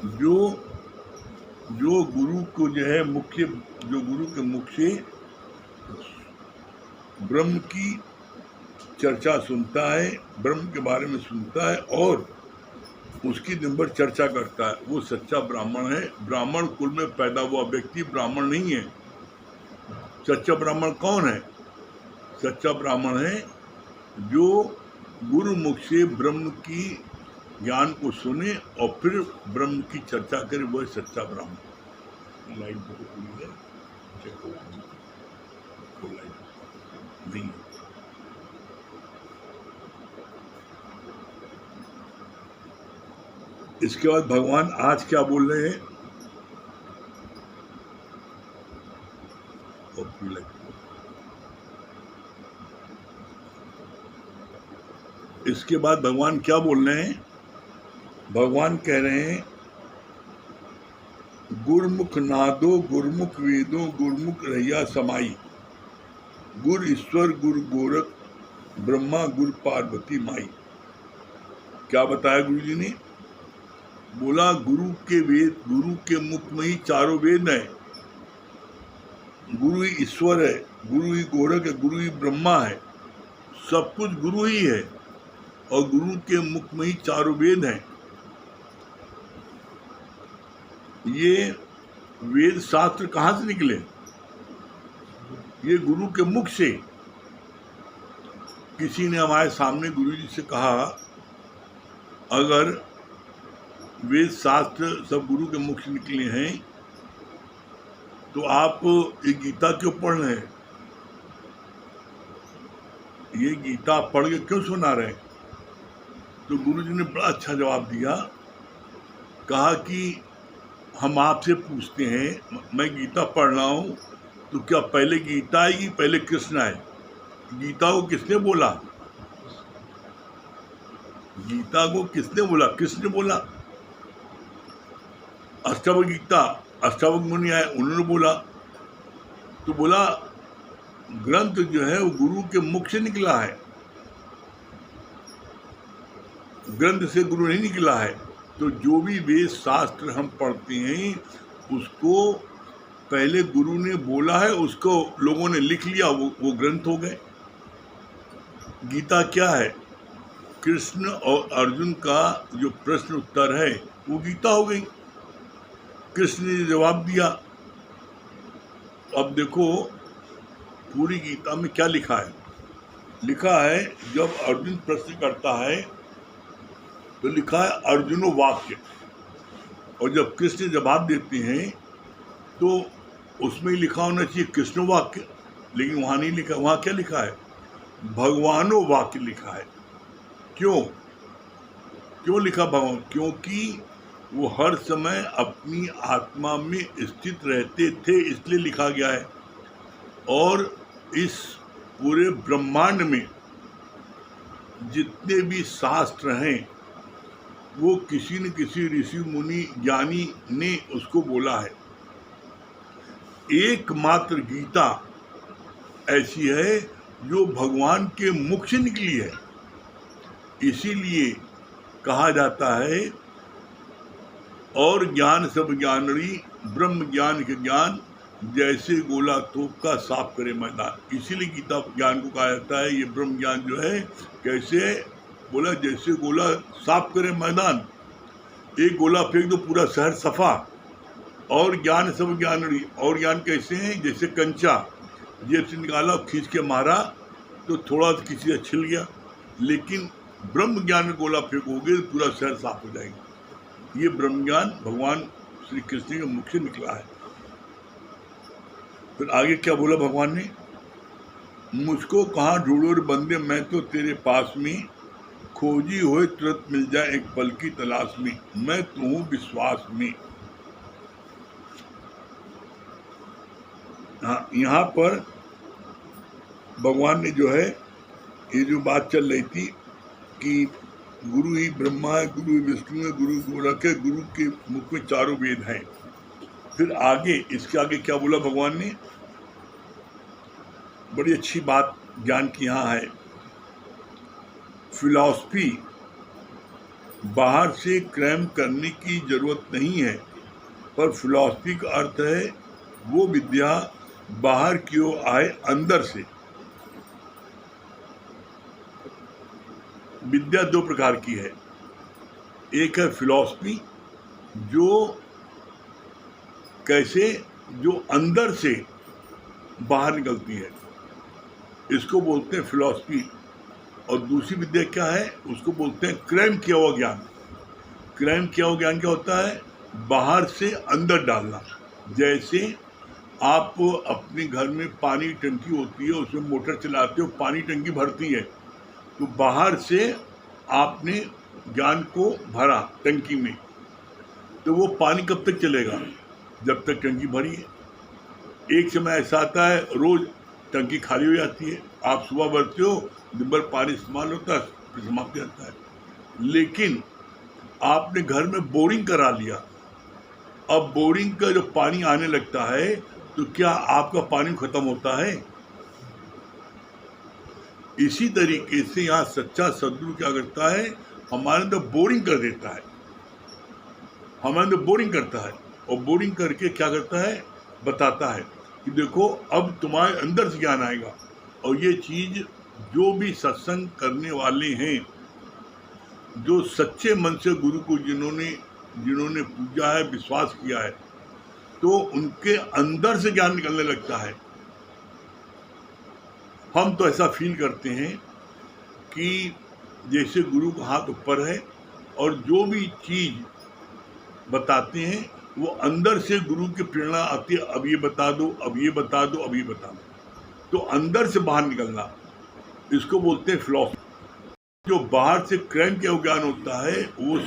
जो जो गुरु को जो है मुख्य, जो गुरु के मुख से ब्रह्म की चर्चा सुनता है, ब्रह्म के बारे में सुनता है और उसकी दिन भर चर्चा करता है, वो सच्चा ब्राह्मण है। ब्राह्मण कुल में पैदा हुआ व्यक्ति ब्राह्मण नहीं है। सच्चा ब्राह्मण कौन है? सच्चा ब्राह्मण है जो गुरु मुख से ब्रह्म की ज्ञान को सुने और फिर ब्रह्म की चर्चा करे, वह सच्चा ब्राह्मण। लाइट बहुत पूरी है, चेक करो, लाइट नहीं। इसके बाद भगवान आज क्या बोल रहे हैं? इसके बाद भगवान क्या बोल रहे हैं? भगवान कह रहे हैं गुरमुख नादो गुरमुख वेदो गुरमुख रैया समाई, गुर ईश्वर गुरु गोरख ब्रह्मा गुरु पार्वती माई। क्या बताया गुरु जी ने? बोला गुरु के वेद, गुरु के मुख में ही चारों वेद है, गुरु ही ईश्वर है, गुरु ही गोरख है, गुरु ही ब्रह्मा है, सब कुछ गुरु ही है और गुरु के मुख में ही चारों वेद हैं। ये वेद शास्त्र कहाँ से निकले? ये गुरु के मुख से। किसी ने हमारे सामने गुरु जी से कहा अगर वेद शास्त्र सब गुरु के मुख से निकले हैं तो आप ये गीता क्यों पढ़ रहे हैं? ये गीता पढ़ के क्यों सुना रहे? तो गुरु जी ने बड़ा अच्छा जवाब दिया। कहा कि हम आपसे पूछते हैं, मैं गीता पढ़ रहा हूँ तो क्या पहले गीता आएगी, पहले कृष्ण आए? गीता को किसने बोला? गीता को किसने बोला? कृष्ण ने बोला। अष्टावक्र गीता, अष्टावक्र मुनि आए, उन्होंने बोला। तो बोला ग्रंथ जो है वो गुरु के मुख से निकला है, ग्रंथ से गुरु नहीं निकला है। तो जो भी वेद शास्त्र हम पढ़ते हैं उसको पहले गुरु ने बोला है, उसको लोगों ने लिख लिया, वो ग्रंथ हो गए। गीता क्या है? कृष्ण और अर्जुन का जो प्रश्न उत्तर है वो गीता हो गई। कृष्ण ने जवाब दिया। अब देखो पूरी गीता में क्या लिखा है? लिखा है जब अर्जुन प्रश्न करता है तो लिखा है अर्जुनो वाक्य, और जब कृष्ण जवाब देते हैं तो उसमें लिखा होना चाहिए कृष्ण वाक्य, लेकिन वहाँ नहीं लिखा। वहाँ क्या लिखा है? भगवानो वाक्य लिखा है। क्यों लिखा भगवान? क्योंकि वो हर समय अपनी आत्मा में स्थित रहते थे, इसलिए लिखा गया है। और इस पूरे ब्रह्मांड में जितने भी शास्त्र हैं वो किसी न किसी ऋषि मुनि ज्ञानी ने उसको बोला है। एकमात्र गीता ऐसी है जो भगवान के मुख से निकली है। इसीलिए कहा जाता है और ज्ञान सब ज्ञानरी ब्रह्म ज्ञान के ज्ञान, जैसे गोला तोप का साफ करे मैदान। इसीलिए गीता ज्ञान को कहा जाता है ये ब्रह्म ज्ञान जो है कैसे? बोला जैसे गोला साफ करे मैदान, एक गोला फेंक दो पूरा शहर सफा। और ज्ञान सब ज्ञानरी, और ज्ञान कैसे हैं? जैसे कंचा जेब से निकाला, खींच के मारा तो थोड़ा सा किसी से छिल गया, लेकिन ब्रह्म ज्ञान में गोला फेंकोगे तो पूरा शहर साफ हो जाएगा। ये ब्रह्म ज्ञान भगवान श्री कृष्ण के मुख से निकला है। फिर आगे क्या बोला भगवान ने? मुझको कहाँ ढूंढो रे बंदे, मैं तो तेरे पास में, खोजी होए तुरंत मिल जाए एक पल की तलाश में, मैं तो हूँ विश्वास में। हाँ, यहाँ पर भगवान ने जो है ये जो बात चल रही थी कि गुरु ही ब्रह्मा है, गुरु ही विष्णु है, गुरु गोरख है, गुरु के मुख में चारों वेद हैं। फिर आगे इसके आगे क्या बोला भगवान ने? बड़ी अच्छी बात ज्ञान की यहाँ है। फिलॉसफी बाहर से क्रैम करने की जरूरत नहीं है, पर फिलॉसफी का अर्थ है वो विद्या बाहर की ओर आए, अंदर से। विद्या दो प्रकार की है। एक है फिलॉसफी, जो कैसे जो अंदर से बाहर निकलती है, इसको बोलते हैं फिलॉसफी। और दूसरी विद्या क्या है, उसको बोलते हैं क्रैम किया हुआ ज्ञान। क्रैम किया हुआ ज्ञान क्या होता है, बाहर से अंदर डालना। जैसे आप अपने घर में पानी टंकी होती है, उसमें मोटर चलाते हो, पानी टंकी भरती है, तो बाहर से आपने ज्ञान को भरा टंकी में, तो वो पानी कब तक चलेगा, जब तक टंकी भरी है। एक समय ऐसा आता है रोज टंकी खाली हो जाती है, आप सुबह भरते हो, दिन भर पानी इस्तेमाल होता है, फिर समाप्त हो जाता है। लेकिन आपने घर में बोरिंग करा लिया, अब बोरिंग का जो पानी आने लगता है, तो क्या आपका पानी खत्म होता है? इसी तरीके से यहाँ सच्चा सद्गुरु क्या करता है, हमारे अंदर बोरिंग कर देता है, हमारे अंदर बोरिंग करता है, और बोरिंग करके क्या करता है, बताता है कि देखो अब तुम्हारे अंदर से ज्ञान आएगा। और ये चीज जो भी सत्संग करने वाले हैं, जो सच्चे मन से गुरु को जिन्होंने पूजा है, विश्वास किया है, तो उनके अंदर से ज्ञान निकलने लगता है। हम तो ऐसा फील करते हैं कि जैसे गुरु का हाथ ऊपर है, और जो भी चीज बताते हैं वो अंदर से गुरु की प्रेरणा आती है, अब ये बता दो, अब ये बता दो, अब ये बता दो। तो अंदर से बाहर निकलना, इसको बोलते हैं फिलॉसफी। जो बाहर से क्रैम किया ज्ञान होता है, वो